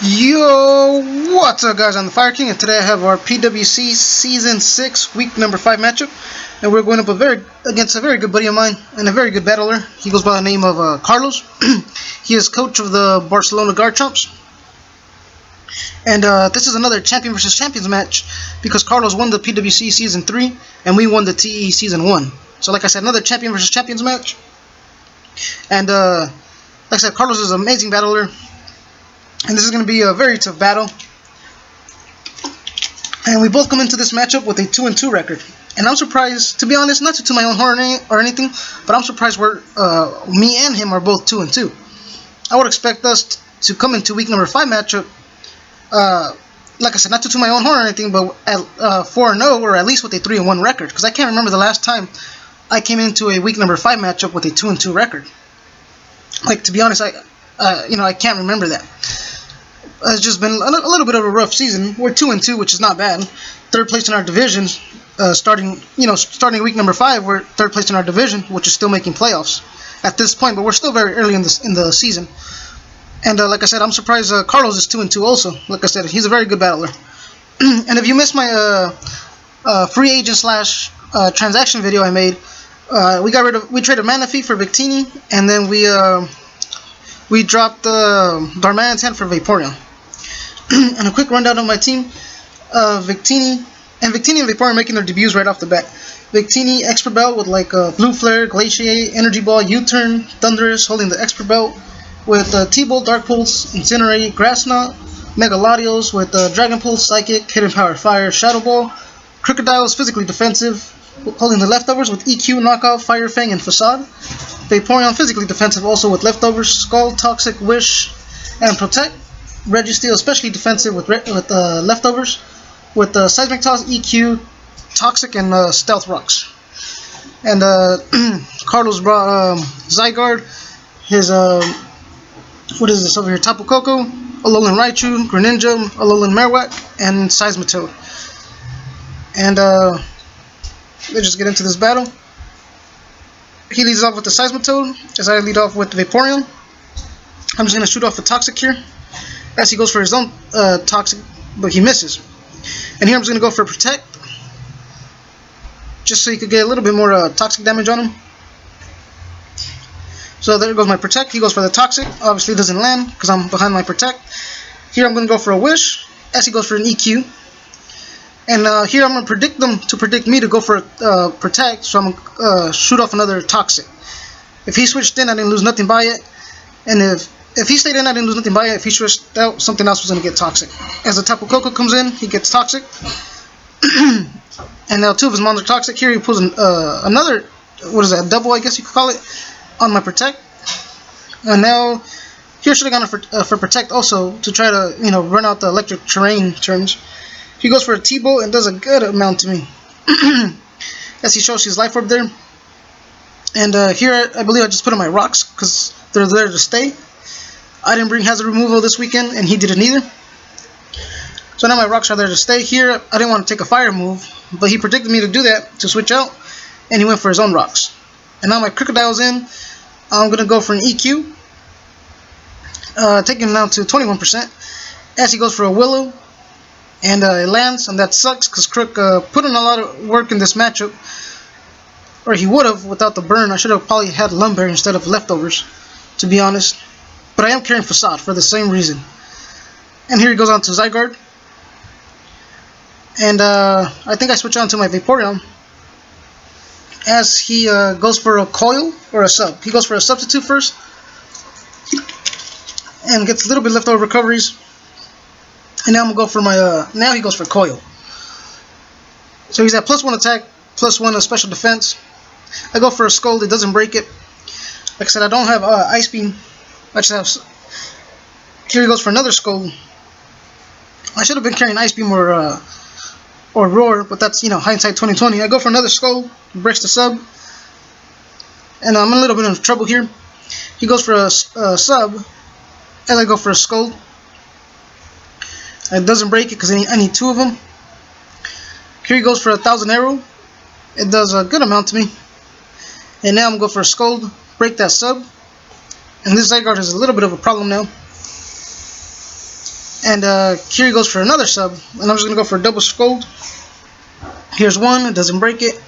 Yo, what's up guys, I'm the Fire King, and today I have our PWC Season 6 week number 5 matchup, and we're going up against a very good buddy of mine, and a very good battler. He goes by the name of Carlos. He is coach of the Barcelona Garchomps, and this is another champion versus champions match, because Carlos won the PWC Season 3, and we won the TE Season 1. So like I said, another champion versus champions match, and like I said, Carlos is an amazing battler. And this is going to be a very tough battle. And we both come into this matchup with a 2-2 record. And I'm surprised, to be honest, not to toot my own horn or anything, but I'm surprised me and him are both 2-2. I would expect us to come into week number 5 matchup, like I said, not to toot my own horn or anything, but at 4-0 or at least with a 3-1 record. Because I can't remember the last time I came into a week number 5 matchup with a 2-2 record. Like, to be honest, I can't remember that. It's just been a little bit of a rough season. We're 2-2, which is not bad. Third place in our division. Starting week number 5, we're third place in our division, which is still making playoffs at this point. But we're still very early in the season. And like I said, I'm surprised Carlos is 2-2 also. Like I said, he's a very good battler. And if you missed my free agent / transaction video I made, we traded Manaphy for Victini, and then we dropped Darman's hand for Vaporeon. And a quick rundown of my team: Victini and Vaporeon are making their debuts right off the bat. Victini, Expert Belt with like Blue Flare, Glaciate, Energy Ball, U-Turn, Thunderous holding the Expert Belt with T-Bolt, Dark Pulse, Incinerate, Grass Knot, Mega Latios with Dragon Pulse, Psychic, Hidden Power, Fire, Shadow Ball. Crocodile is physically defensive, holding the Leftovers with EQ, Knockout, Fire Fang, and Facade. Vaporeon physically defensive also with Leftovers, Skull, Toxic, Wish, and Protect. Registeel especially defensive with Leftovers with Seismic Toss, EQ, Toxic, and Stealth Rocks. And Carlos brought Zygarde, his what is this over here? Tapu Koko, Alolan Raichu, Greninja, Alolan Marowak, and Seismitoad. And let's just get into this battle. He leads off with the Seismitoad, as I lead off with the Vaporeon. I'm just going to shoot off a Toxic here, as he goes for his own Toxic, but he misses. And here I'm just going to go for Protect, just so he could get a little bit more Toxic damage on him. So there goes my Protect. He goes for the Toxic. Obviously doesn't land, because I'm behind my Protect. Here I'm going to go for a Wish, as he goes for an EQ. And here I'm going to predict me to go for Protect, so I'm going to shoot off another Toxic. If he switched in, I didn't lose nothing by it. And if he stayed in, I didn't lose nothing by it. If he switched out, something else was going to get Toxic. As the Tapu Koko comes in, he gets Toxic. And now 2 of his mons are Toxic. Here he pulls another, what is that, double I guess you could call it, on my Protect. And now, here should have gone for Protect also, to try to, run out the electric terrain turns. He goes for a T-Bolt and does a good amount to me. As he shows his Life Orb there. And here, I believe I just put in my rocks, because they're there to stay. I didn't bring Hazard Removal this weekend, and he didn't either. So now my rocks are there to stay. Here, I didn't want to take a fire move, but he predicted me to do that, to switch out, and he went for his own rocks. And now my Crocodile's in. I'm going to go for an EQ, taking him down to 21%, as he goes for a Willow. And it lands, and that sucks, because Crook put in a lot of work in this matchup. Or he would have without the burn. I should have probably had Lumberry instead of Leftovers, to be honest. But I am carrying Facade for the same reason. And here he goes on to Zygarde. And I think I switch on to my Vaporeon, as he goes for a Coil or a Sub. He goes for a Substitute first, and gets a little bit leftover recoveries. And now I'm going to go for my, now he goes for Coil. So he's at +1 attack, +1 special defense. I go for a Scold, it doesn't break it. Like I said, I don't have Ice Beam. I just have, here he goes for another Scold. I should have been carrying Ice Beam or Roar, but that's, hindsight 2020. I go for another Scold, breaks the Sub. And I'm in a little bit of trouble here. He goes for a Sub, and I go for a Scold. It doesn't break it because I need 2 of them. Here he goes for a 1000 Arrow. It does a good amount to me. And now I'm going to go for a Scold, break that Sub. And this Zygarde has a little bit of a problem now. And here he goes for another sub, and I'm just gonna go for a double scold. Here's one, it doesn't break it.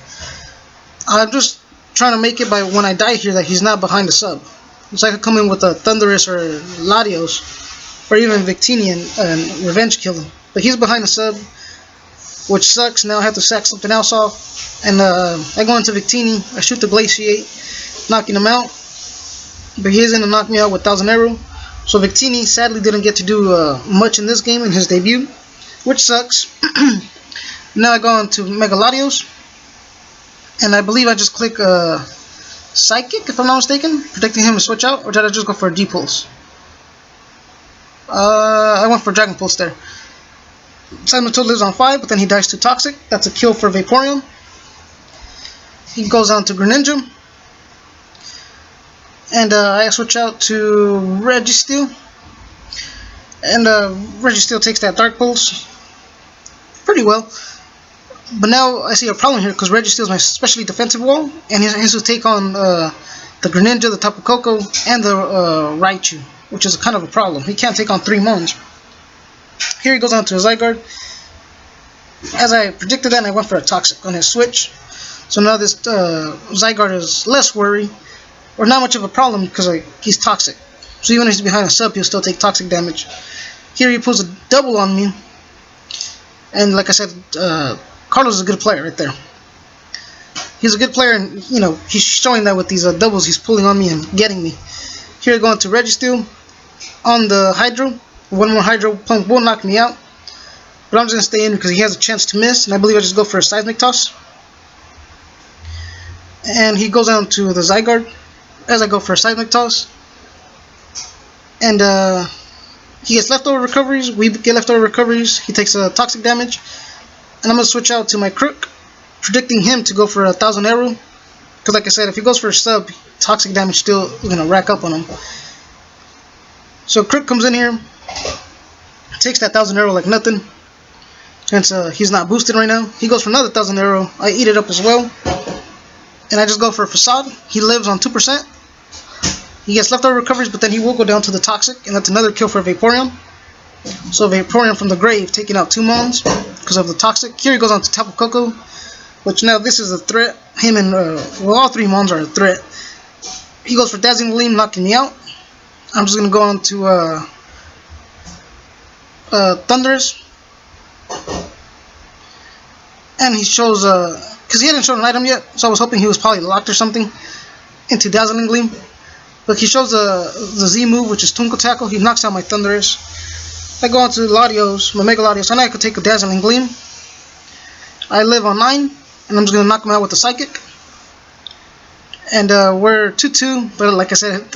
I'm just trying to make it by when I die here that he's not behind the sub. So I could come in with a Thunderous or Latios, or even M.Victinis and revenge kill him. But he's behind the sub, which sucks. Now I have to sack something else off. And I go into M.Victinis, I shoot the Glaciate, knocking him out. But he isn't to knock me out with 1000 Arrow. So M.Victinis sadly didn't get to do much in this game in his debut, which sucks. Now I go on to Mega Latios, and I believe I just click Psychic, if I'm not mistaken, predicting him to switch out, or did I just go for a D-Pulse? I went for Dragon Pulse there. Toad lives on 5, but then he dies to Toxic. That's a kill for Vaporeon. He goes on to Greninja. And I switch out to Registeel. And Registeel takes that Dark Pulse pretty well. But now I see a problem here because Registeel is my specially defensive wall. And he has to take on the Greninja, the Tapu Koko, and the Raichu, which is kind of a problem. He can't take on 3 Mons. Here he goes on to a Zygarde. As I predicted that, I went for a Toxic on his switch. So now this Zygarde is less worry, or not much of a problem, because he's Toxic. So even if he's behind a sub, he'll still take Toxic damage. Here he pulls a double on me. And like I said, Carlos is a good player right there. He's a good player, and you know he's showing that with these doubles he's pulling on me and getting me. Here I go into Registeel on the Hydro. One more Hydro Pump will knock me out, but I'm just gonna stay in because he has a chance to miss, and I believe I just go for a Seismic Toss. And he goes on to the Zygarde as I go for a Seismic Toss, and he gets leftover recoveries. We get leftover recoveries. He takes a Toxic damage, and I'm gonna switch out to my Crook, predicting him to go for 1000 Arrow, because like I said, if he goes for a sub, Toxic damage still is gonna rack up on him. So Crook comes in here, takes that 1000 Arrow like nothing, since he's not boosted right now. He goes for another 1000 Arrow. I eat it up as well, and I just go for a Facade. He lives on 2%. He gets leftover recoveries, but then he will go down to the Toxic, and that's another kill for Vaporeon. So Vaporeon from the grave taking out 2 Mons because of the Toxic. Here he goes on to Tapu Koko, which now this is a threat. Him and well, all 3 Mons are a threat. He goes for Dazzling Gleam, knocking me out. I'm just gonna go on to Thunderous, and he shows because he hadn't shown an item yet, so I was hoping he was probably locked or something into Dazzling Gleam. But he shows the Z move, which is Twinkle Tackle. He knocks out my Thunderous. I go on to Latios, my Mega Latios, and I could take a Dazzling Gleam. I live on 9, and I'm just gonna knock him out with the Psychic. And we're 2-2, but like I said,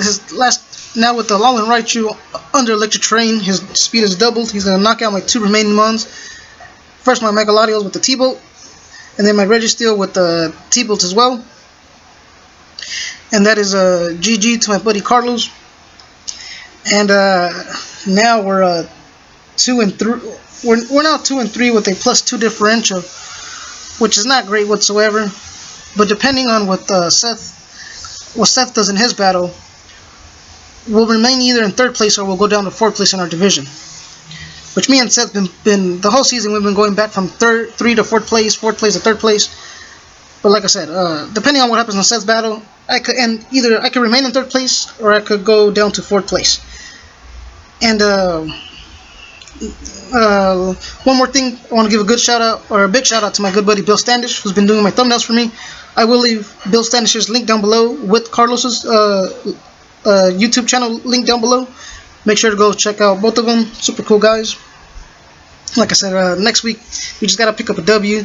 now with the Alolan Raichu under Electric Terrain, his speed is doubled. He's gonna knock out my 2 remaining Mons. First my Mega Latios with the T-Bolt, and then my Registeel with the T-Bolt as well. And that is a GG to my buddy Carlos. And now we're 2-3. We're now 2-3 with a +2 differential, which is not great whatsoever. But depending on what Seth does in his battle, we'll remain either in 3rd place or we'll go down to 4th place in our division. Which me and Seth been the whole season we've been going back from 3rd to 4th place, 4th place to 3rd place. But like I said, depending on what happens in Seth's battle, I could remain in 3rd place or I could go down to 4th place. And one more thing, I want to give a good shout out, or a big shout out to my good buddy Bill Standish, who's been doing my thumbnails for me. I will leave Bill Standish's link down below with Carlos's YouTube channel link down below. Make sure to go check out both of them. Super cool guys. Like I said, next week we just gotta pick up a W,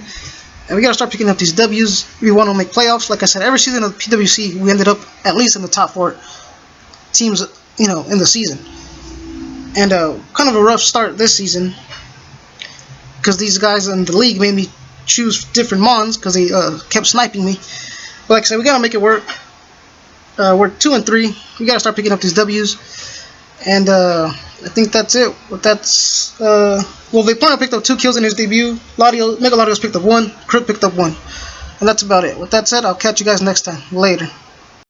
and we gotta start picking up these W's. We want to make playoffs. Like I said, every season of PWC we ended up at least in the top 4 teams, you know, in the season. And kind of a rough start this season because these guys in the league made me choose different Mons because they kept sniping me. But like I said, we gotta make it work. We're 2-3. We gotta start picking up these W's, and I think that's it. But that's well, Vaporeon picked up 2 kills in his debut. Mega Latios picked up 1. Crook picked up 1, and that's about it. With that said, I'll catch you guys next time. Later.